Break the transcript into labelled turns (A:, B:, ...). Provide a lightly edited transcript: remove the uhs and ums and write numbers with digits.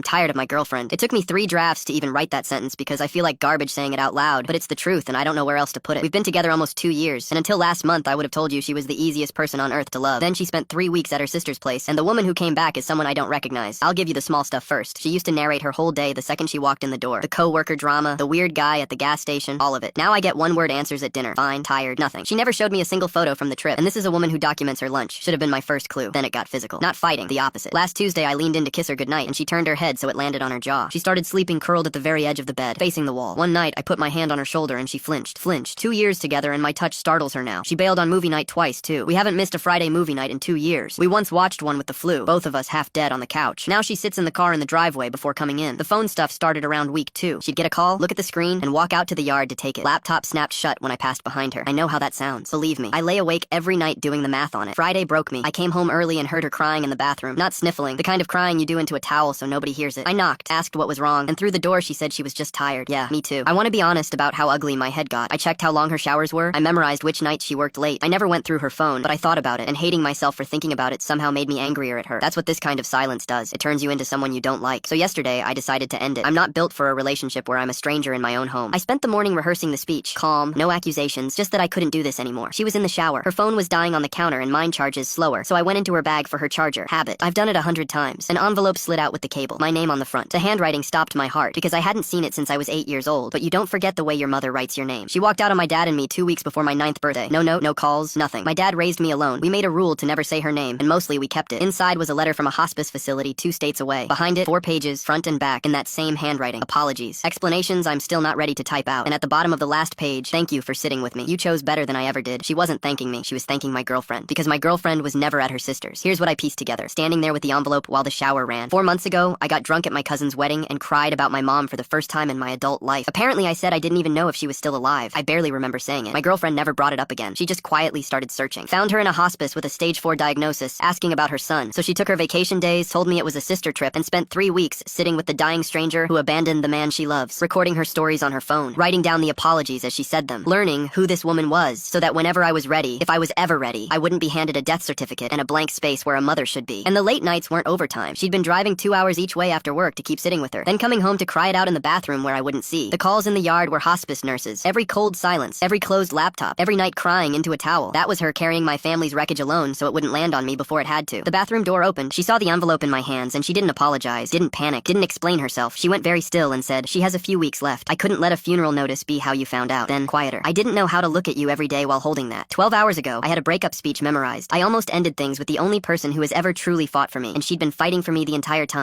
A: I'm tired of my girlfriend. It took me 3 drafts to even write that sentence because I feel like garbage saying it out loud, but it's the truth and I don't know where else to put it. We've been together almost 2 years, and until last month I would have told you she was the easiest person on earth to love. Then she spent 3 weeks at her sister's place, and the woman who came back is someone I don't recognize. I'll give you the small stuff first. She used to narrate her whole day the second she walked in the door. The co-worker drama, the weird guy at the gas station, all of it. Now I get one-word answers at dinner. Fine, tired, nothing. She never showed me a single photo from the trip, and this is a woman who documents her lunch. Should have been my first clue. Then it got physical. Not fighting, the opposite. Last Tuesday I leaned in to kiss her goodnight, and she turned her head so it landed on her jaw. She started sleeping curled at the very edge of the bed, facing the wall. One night I put my hand on her shoulder and she flinched. 2 years together and my touch startles her now. She bailed on movie night twice too. We haven't missed a Friday movie night in 2 years. We once watched one with the flu, both of us half dead on the couch. Now she sits in the car in the driveway before coming in. The phone stuff started around week 2. She'd get a call, look at the screen, and walk out to the yard to take it. Laptop snapped shut when I passed behind her. I know how that sounds. Believe me, I lay awake every night doing the math on it. Friday broke me. I came home early and heard her crying in the bathroom. Not sniffling, the kind of crying you do into a towel so nobody hears it. I knocked, asked what was wrong, and through the door she said she was just tired. Yeah, me too. I want to be honest about how ugly my head got. I checked how long her showers were. I memorized which nights she worked late. I never went through her phone, but I thought about it, and hating myself for thinking about it somehow made me angrier at her. That's what this kind of silence does. It turns you into someone you don't like. So yesterday, I decided to end it. I'm not built for a relationship where I'm a stranger in my own home. I spent the morning rehearsing the speech. Calm, no accusations, just that I couldn't do this anymore. She was in the shower. Her phone was dying on the counter and mine charges slower, so I went into her bag for her charger. Habit. I've done it 100 times. An envelope slid out with the cable. My name on the front. The handwriting stopped my heart because I hadn't seen it since I was 8 years old, but you don't forget the way your mother writes your name. She walked out on my dad and me 2 weeks before my 9th birthday. No note, no calls, nothing. My dad raised me alone. We made a rule to never say her name, and mostly we kept it. Inside was a letter from a hospice facility 2 states away. Behind it, 4 pages, front and back, in that same handwriting. Apologies. Explanations I'm still not ready to type out. And at the bottom of the last page, thank you for sitting with me. You chose better than I ever did. She wasn't thanking me. She was thanking my girlfriend. Because my girlfriend was never at her sister's. Here's what I pieced together. Standing there with the envelope while the shower ran. 4 months ago, I got drunk at my cousin's wedding and cried about my mom for the first time in my adult life. Apparently I said I didn't even know if she was still alive. I barely remember saying it. My girlfriend never brought it up again. She just quietly started searching. Found her in a hospice with a stage 4 diagnosis, asking about her son. So she took her vacation days, told me it was a sister trip, and spent 3 weeks sitting with the dying stranger who abandoned the man she loves, recording her stories on her phone, writing down the apologies as she said them, learning who this woman was, so that whenever I was ready, if I was ever ready, I wouldn't be handed a death certificate and a blank space where a mother should be. And the late nights weren't overtime. She'd been driving 2 hours each way after work to keep sitting with her, then coming home to cry it out in the bathroom where I wouldn't see. The calls in the yard were hospice nurses. Every cold silence, every closed laptop, every night crying into a towel. That was her carrying my family's wreckage alone so it wouldn't land on me before it had to. The bathroom door opened. She saw the envelope in my hands and she didn't apologize, didn't panic, didn't explain herself. She went very still and said, she has a few weeks left. I couldn't let a funeral notice be how you found out. Then quieter. I didn't know how to look at you every day while holding that. 12 hours ago, I had a breakup speech memorized. I almost ended things with the only person who has ever truly fought for me, and she'd been fighting for me the entire time.